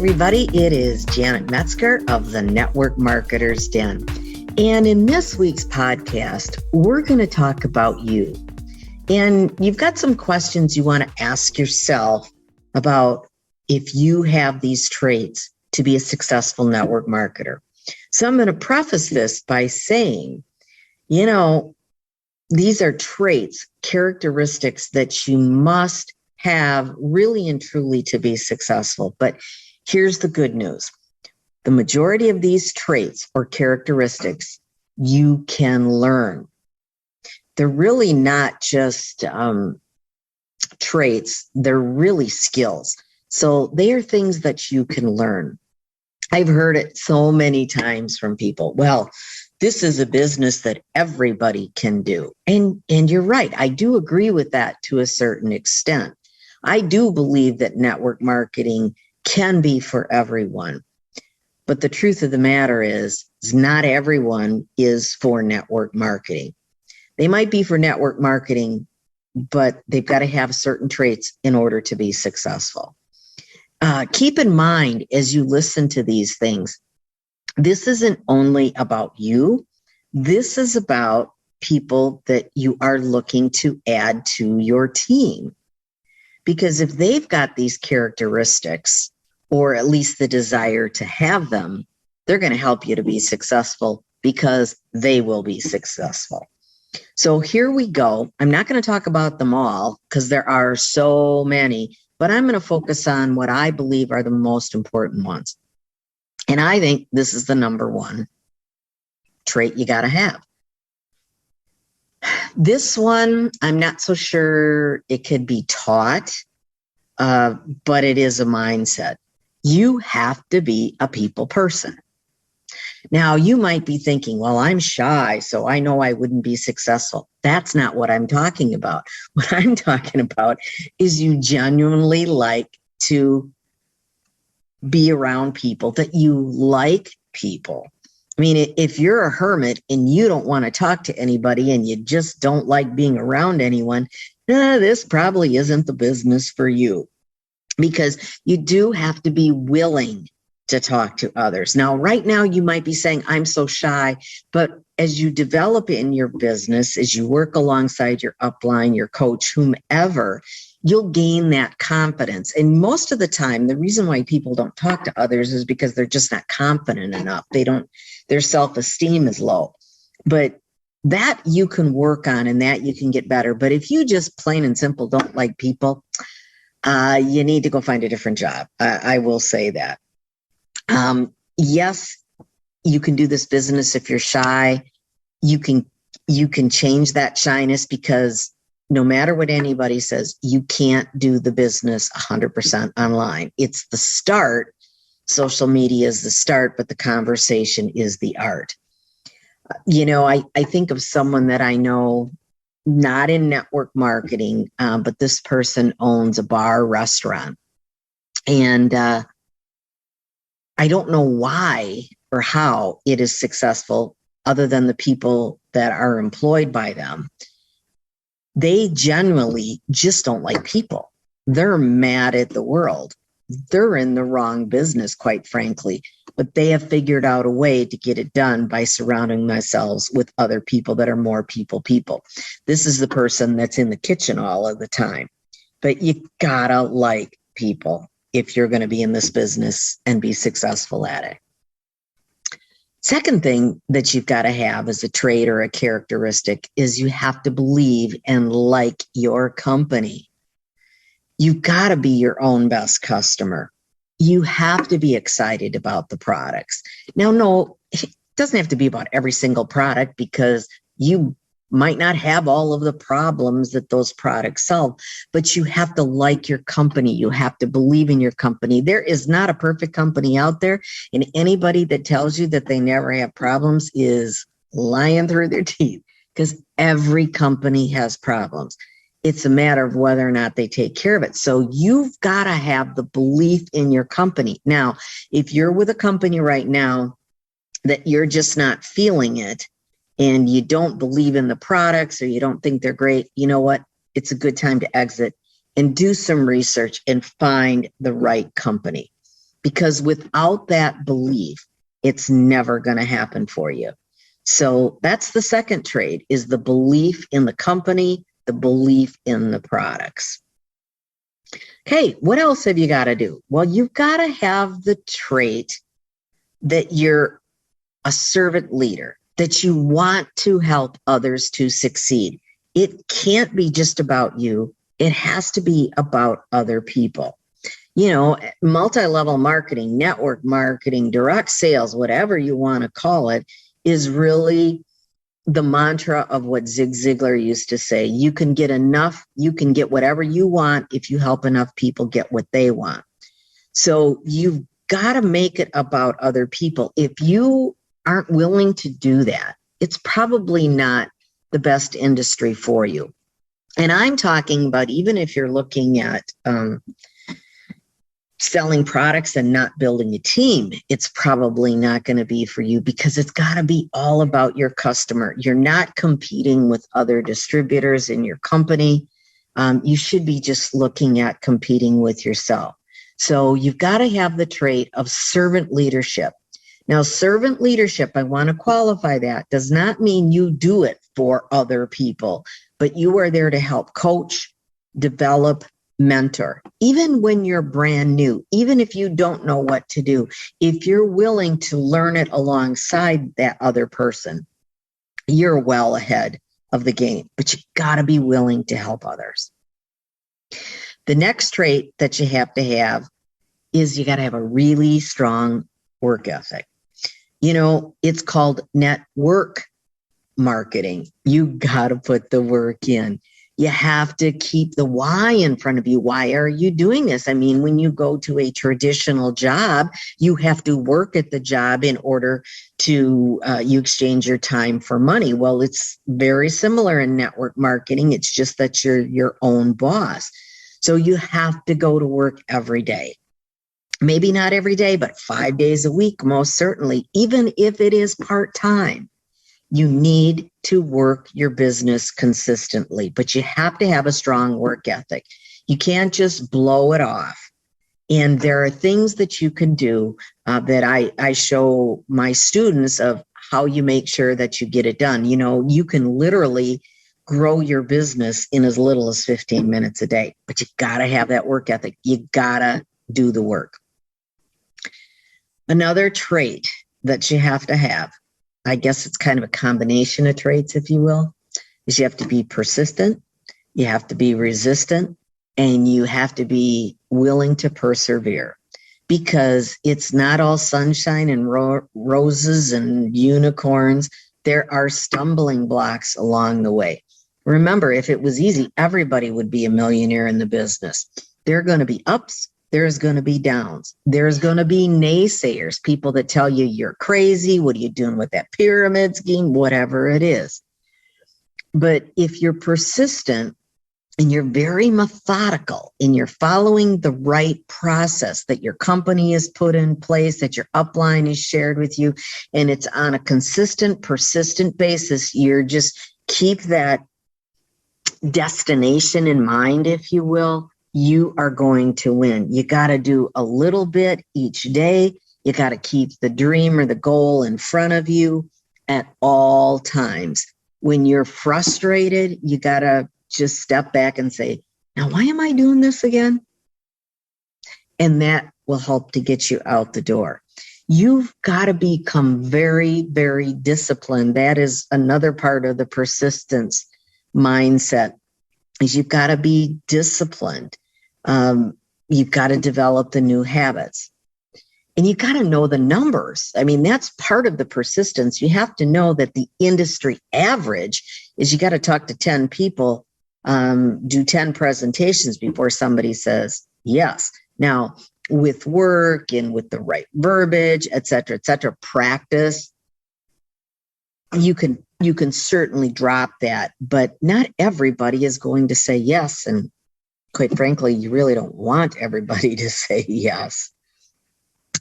everybody. It is Janet Metzger of the Network Marketer's Den. And in this week's podcast, we're going to talk about you. And you've got some questions you want to ask yourself about if you have these traits to be a successful network marketer. So I'm going to preface this by saying, these are traits, characteristics that you must have really and truly to be successful. But here's the good news. The majority of these traits or characteristics you can learn. They're really not just traits, they're really skills. So they are things that you can learn. I've heard it so many times from people. Well, this is a business that everybody can do. And you're right. I do agree with that to a certain extent. I do believe that network marketing can be for everyone. But the truth of the matter is not everyone is for network marketing. They might be for network marketing, but they've got to have certain traits in order to be successful. Keep in mind as you listen to these things, this isn't only about you. This is about people that you are looking to add to your team. Because if they've got these characteristics, or at least the desire to have them, they're going to help you to be successful because they will be successful. So here we go. I'm not going to talk about them all because there are so many, but I'm going to focus on what I believe are the most important ones. And I think this is the number one trait you got to have. This one, I'm not so sure it could be taught, but it is a mindset. You have to be a people person. Now, you might be thinking, well, I'm shy, so I know I wouldn't be successful. That's not what I'm talking about. What I'm talking about is you genuinely like to be around people, that you like people. I mean, if you're a hermit and you don't want to talk to anybody and you just don't like being around anyone, this probably isn't the business for you, because you do have to be willing to talk to others. Now, right now, you might be saying, I'm so shy, but as you develop in your business, as you work alongside your upline, your coach, whomever, you'll gain that confidence. And most of the time, the reason why people don't talk to others is because they're just not confident enough. Their self-esteem is low. But that you can work on and that you can get better. But if you just plain and simple don't like people, you need to go find a different job. I will say that. Yes, you can do this business if you're shy. You can change that shyness, because no matter what anybody says, you can't do the business 100% online. It's the start. Social media is the start, but the conversation is the art. I think of someone that I know, not in network marketing, but this person owns a bar restaurant. And I don't know why or how it is successful other than the people that are employed by them. They genuinely just don't like people. They're mad at the world. They're in the wrong business, quite frankly, but they have figured out a way to get it done by surrounding themselves with other people that are more people. This is the person that's in the kitchen all of the time, but you gotta like people if you're going to be in this business and be successful at it. Second thing that you've got to have as a trait or a characteristic is you have to believe and like your company. You've got to be your own best customer. You have to be excited about the products. Now, no, it doesn't have to be about every single product, because you might not have all of the problems that those products solve, but you have to like your company. You have to believe in your company. There is not a perfect company out there, and anybody that tells you that they never have problems is lying through their teeth, because every company has problems. It's a matter of whether or not they take care of it. So you've got to have the belief in your company. Now, if you're with a company right now that you're just not feeling it, and you don't believe in the products, or you don't think they're great, you know what? It's a good time to exit and do some research and find the right company. because without that belief, it's never going to happen for you. So that's the second trait, is the belief in the company, the belief in the products. Okay, what else have you got to do? Well, you've got to have the trait that you're a servant leader, that you want to help others to succeed. It can't be just about you. It has to be about other people. You know, multi-level marketing, network marketing, direct sales, whatever you want to call it, is really the mantra of what Zig Ziglar used to say. You can get enough, you can get whatever you want if you help enough people get what they want. So you've got to make it about other people. If you aren't willing to do that, it's probably not the best industry for you. And I'm talking about even if you're looking at selling products and not building a team, it's probably not going to be for you, because it's got to be all about your customer. You're not competing with other distributors in your company. You should be just looking at competing with yourself. So you've got to have the trait of servant leadership. Now, servant leadership, I want to qualify that, does not mean you do it for other people, but you are there to help coach, develop, mentor. Even when you're brand new, even if you don't know what to do, if you're willing to learn it alongside that other person, you're well ahead of the game, but you got to be willing to help others. The next trait that you have to have is you got to have a really strong work ethic. You know, it's called network marketing. You got to put the work in. You have to keep the why in front of you. Why are you doing this? I mean, when you go to a traditional job, you have to work at the job in order to you exchange your time for money. Well, it's very similar in network marketing. It's just that you're your own boss. So you have to go to work every day. Maybe not every day, but 5 days a week, most certainly. Even if it is part-time, you need to work your business consistently, but you have to have a strong work ethic. You can't just blow it off. And there are things that you can do that I show my students of how you make sure that you get it done. You know, you can literally grow your business in as little as 15 minutes a day, but you got to have that work ethic. You got to do the work. Another trait that you have to have, I guess it's kind of a combination of traits, if you will, is you have to be persistent, you have to be resistant, and you have to be willing to persevere, because it's not all sunshine and roses and unicorns. There are stumbling blocks along the way. Remember, if it was easy, everybody would be a millionaire in the business. There are going to be ups. There's going to be downs. There's going to be naysayers, people that tell you you're crazy. What are you doing with that pyramid scheme? Whatever it is. But if you're persistent and you're very methodical and you're following the right process that your company has put in place, that your upline is shared with you, and it's on a consistent, persistent basis, you're just keep that destination in mind, if you will, you are going to win. You got to do a little bit each day. You got to keep the dream or the goal in front of you at all times. When you're frustrated, you got to just step back and say, now, why am I doing this again? And that will help to get you out the door. You've got to become very, very disciplined. That is another part of the persistence mindset, is you've got to be disciplined. You've got to develop the new habits, and you've got to know the numbers. I mean, that's part of the persistence. You have to know that the industry average is you got to talk to 10 people, do 10 presentations before somebody says yes. Now, with work and with the right verbiage, et cetera, practice, you can certainly drop that, but not everybody is going to say yes. And quite frankly, you really don't want everybody to say yes.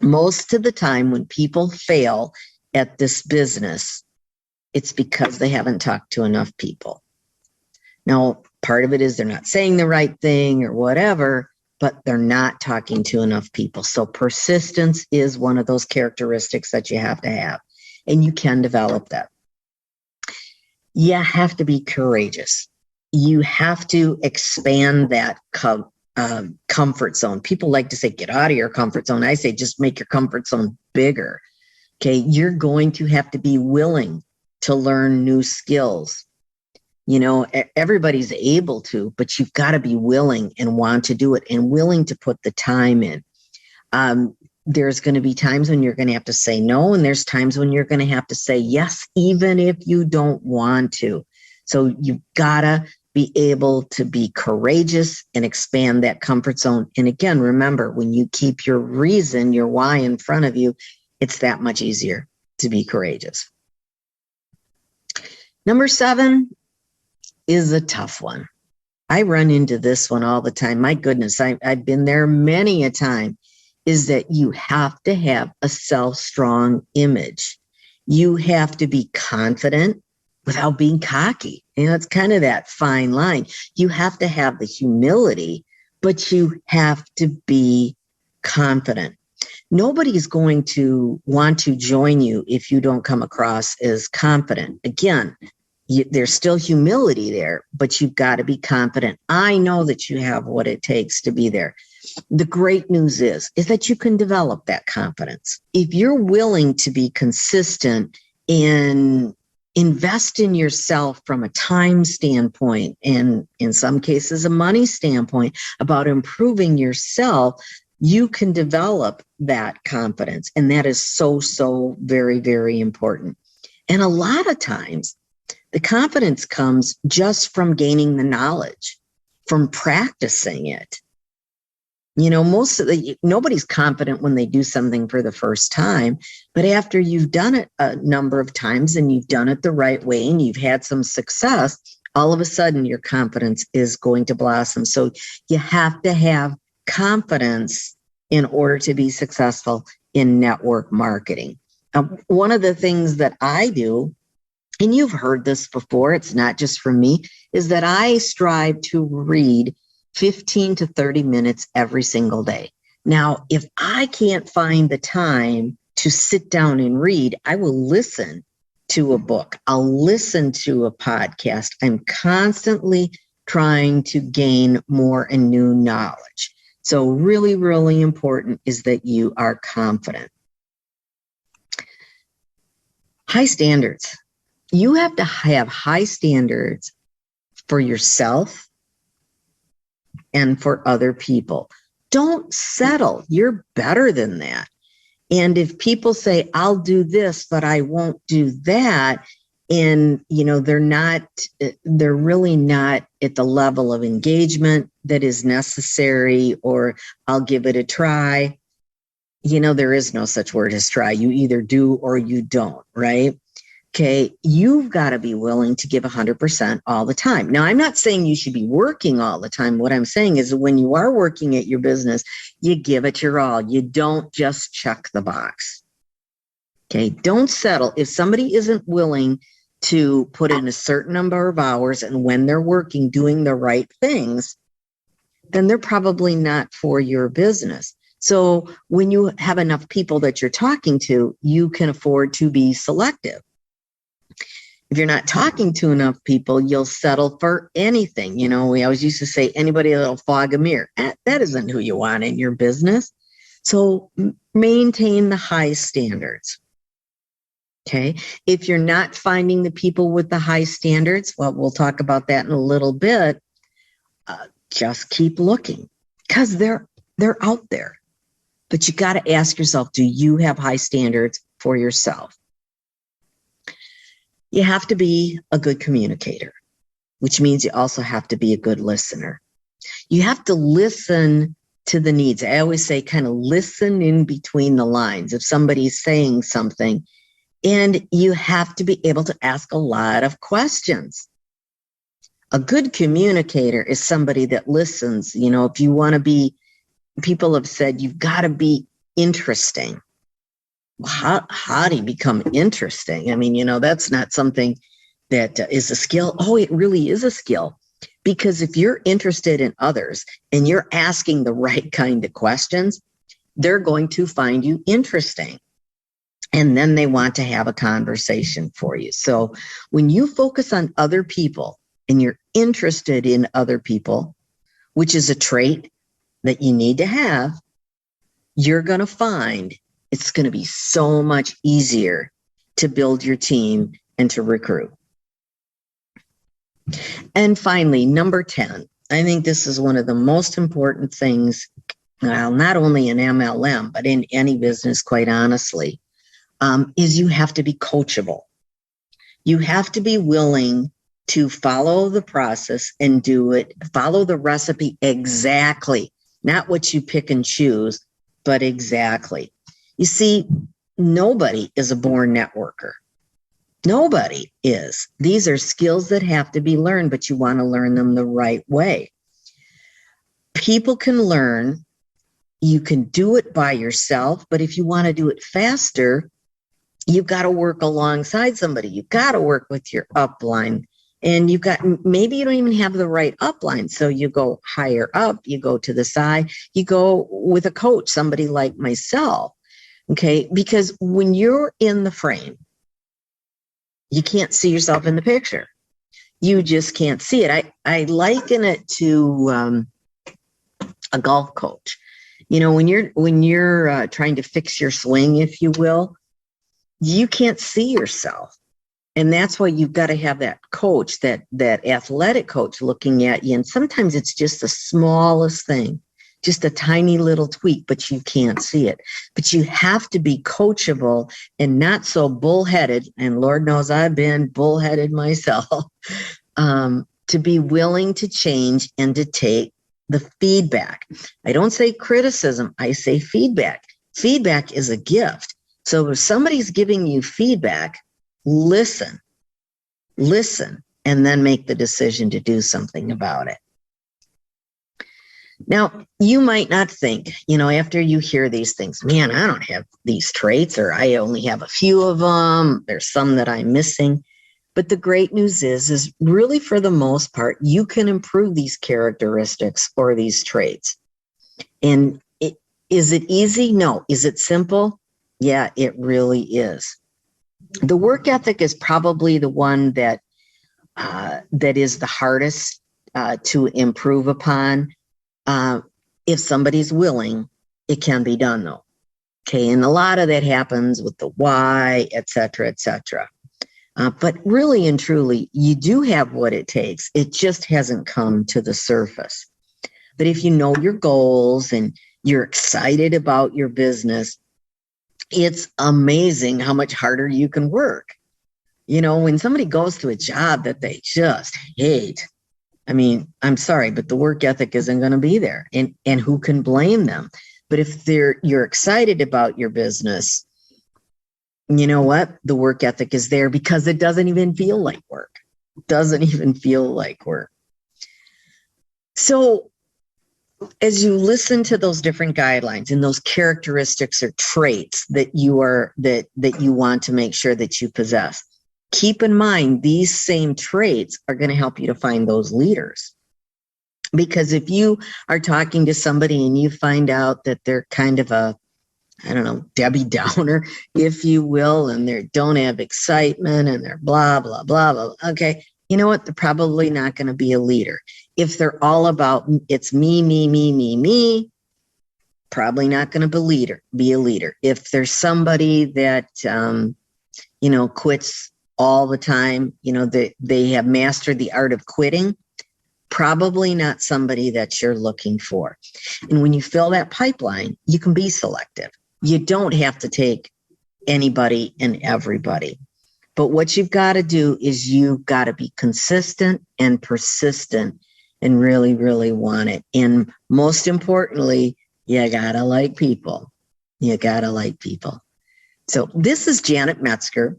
Most of the time when people fail at this business, it's because they haven't talked to enough people. Now, part of it is they're not saying the right thing or whatever, but they're not talking to enough people. So persistence is one of those characteristics that you have to have, and you can develop that. You have to be courageous. You have to expand that comfort zone. People like to say, get out of your comfort zone. I say, just make your comfort zone bigger. Okay. You're going to have to be willing to learn new skills. Everybody's able to, but you've got to be willing and want to do it and willing to put the time in. There's going to be times when you're going to have to say no, and there's times when you're going to have to say yes, even if you don't want to. So you've got to be able to be courageous and expand that comfort zone. And again, remember, when you keep your reason, your why in front of you, it's that much easier to be courageous. Number 7 is a tough one. I run into this one all the time. My goodness, I've been there many a time, is that you have to have a self-strong image. You have to be confident without being cocky. It's kind of that fine line. You have to have the humility, but you have to be confident. Nobody's going to want to join you if you don't come across as confident. Again, there's still humility there, but you've got to be confident. I know that you have what it takes to be there. The great news is that you can develop that confidence. If you're willing to be consistent and invest in yourself from a time standpoint, and in some cases, a money standpoint, about improving yourself, you can develop that confidence. And that is so, so very, very important. And a lot of times, the confidence comes just from gaining the knowledge, from practicing it. Nobody's confident when they do something for the first time, but after you've done it a number of times and you've done it the right way and you've had some success, all of a sudden your confidence is going to blossom. So you have to have confidence in order to be successful in network marketing. One of the things that I do, and you've heard this before, it's not just from me, is that I strive to read 15 to 30 minutes every single day. Now, if I can't find the time to sit down and read, I will listen to a book. I'll listen to a podcast. I'm constantly trying to gain more and new knowledge. So really, really important is that you are confident. High standards. You have to have high standards for yourself and for other people. Don't settle. You're better than that. And if people say, I'll do this, but I won't do that, and they're really not at the level of engagement that is necessary, or I'll give it a try. There is no such word as try. You either do or you don't, right? Okay, you've got to be willing to give 100% all the time. Now, I'm not saying you should be working all the time. What I'm saying is that when you are working at your business, you give it your all. You don't just check the box. Okay, don't settle. If somebody isn't willing to put in a certain number of hours and when they're working, doing the right things, then they're probably not for your business. So when you have enough people that you're talking to, you can afford to be selective. If you're not talking to enough people, you'll settle for anything. We always used to say, anybody that'll fog a mirror. That isn't who you want in your business. So maintain the high standards. Okay. If you're not finding the people with the high standards, well, we'll talk about that in a little bit. Just keep looking, because they're out there. But you got to ask yourself, do you have high standards for yourself? You have to be a good communicator, which means you also have to be a good listener. You have to listen to the needs. I always say kind of listen in between the lines if somebody's saying something, and you have to be able to ask a lot of questions. A good communicator is somebody that listens. If you want to be, people have said you've got to be interesting. How do you become interesting? That's not something that is a skill. Oh, it really is a skill. Because if you're interested in others and you're asking the right kind of questions, they're going to find you interesting. And then they want to have a conversation for you. So when you focus on other people and you're interested in other people, which is a trait that you need to have, you're going to find it's going to be so much easier to build your team and to recruit. And finally, number 10, I think this is one of the most important things, well, not only in MLM, but in any business, quite honestly, is you have to be coachable. You have to be willing to follow the process and do it, follow the recipe exactly, not what you pick and choose, but exactly. You see, nobody is a born networker. Nobody is. These are skills that have to be learned, but you want to learn them the right way. People can learn. You can do it by yourself, but if you want to do it faster, you've got to work alongside somebody. You've got to work with your upline. And maybe you don't even have the right upline. So you go higher up, you go to the side, you go with a coach, somebody like myself. Okay. Because when you're in the frame, you can't see yourself in the picture. You just can't see it. I liken it to a golf coach. You know, when you're trying to fix your swing, if you will, you can't see yourself. And that's why you've got to have that coach, that athletic coach looking at you. And sometimes it's just the smallest thing, just a tiny little tweak, but you can't see it. But you have to be coachable and not so bullheaded. And Lord knows I've been bullheaded myself, to be willing to change and to take the feedback. I don't say criticism, I say feedback. Feedback is a gift. So if somebody's giving you feedback, listen, and then make the decision to do something about it. Now, you might not think, after you hear these things, man, I don't have these traits, or I only have a few of them. There's some that I'm missing. But the great news is really for the most part, you can improve these characteristics or these traits. And is it easy? No. Is it simple? Yeah, it really is. The work ethic is probably the one that is the hardest to improve upon. If somebody's willing, it can be done though. Okay, and a lot of that happens with the why, et cetera, et cetera. But really and truly, you do have what it takes. It just hasn't come to the surface. But if you know your goals and you're excited about your business, it's amazing how much harder you can work. When somebody goes to a job that they just hate, I mean, I'm sorry, but the work ethic isn't going to be there. And who can blame them? But if you're excited about your business, you know what? The work ethic is there because it doesn't even feel like work. Doesn't even feel like work. So as you listen to those different guidelines and those characteristics or traits that you want to make sure that you possess, keep in mind these same traits are going to help you to find those leaders. Because if you are talking to somebody and you find out that they're kind of a, Debbie Downer, if you will, and they don't have excitement and they're blah, blah, blah, blah. Okay. You know what? They're probably not going to be a leader. If they're all about it's me, probably not going to be a leader. If there's somebody that, quits all the time, they have mastered the art of quitting, probably not somebody that you're looking for. And when you fill that pipeline, you can be selective. You don't have to take anybody and everybody. But what you've got to do is you've got to be consistent and persistent and really, really want it. And most importantly, you got to like people. You got to like people. So this is Janet Metzger.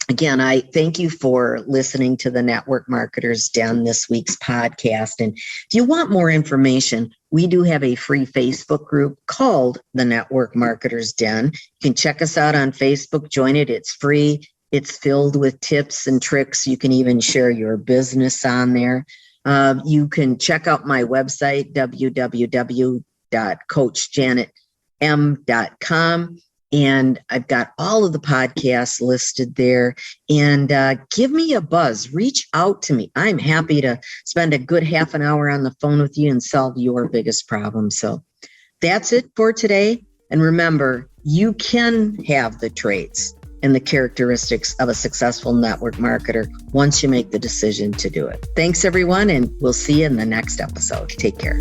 Again, I thank you for listening to the Network Marketers Den this week's podcast. And if you want more information, we do have a free Facebook group called the Network Marketers Den. You can check us out on Facebook, join it. It's free. It's filled with tips and tricks. You can even share your business on there. You can check out my website, www.coachjanetm.com. And I've got all of the podcasts listed there. And give me a buzz. Reach out to me. I'm happy to spend a good half an hour on the phone with you and solve your biggest problem. So that's it for today. And remember, you can have the traits and the characteristics of a successful network marketer once you make the decision to do it. Thanks, everyone, and we'll see you in the next episode. Take care.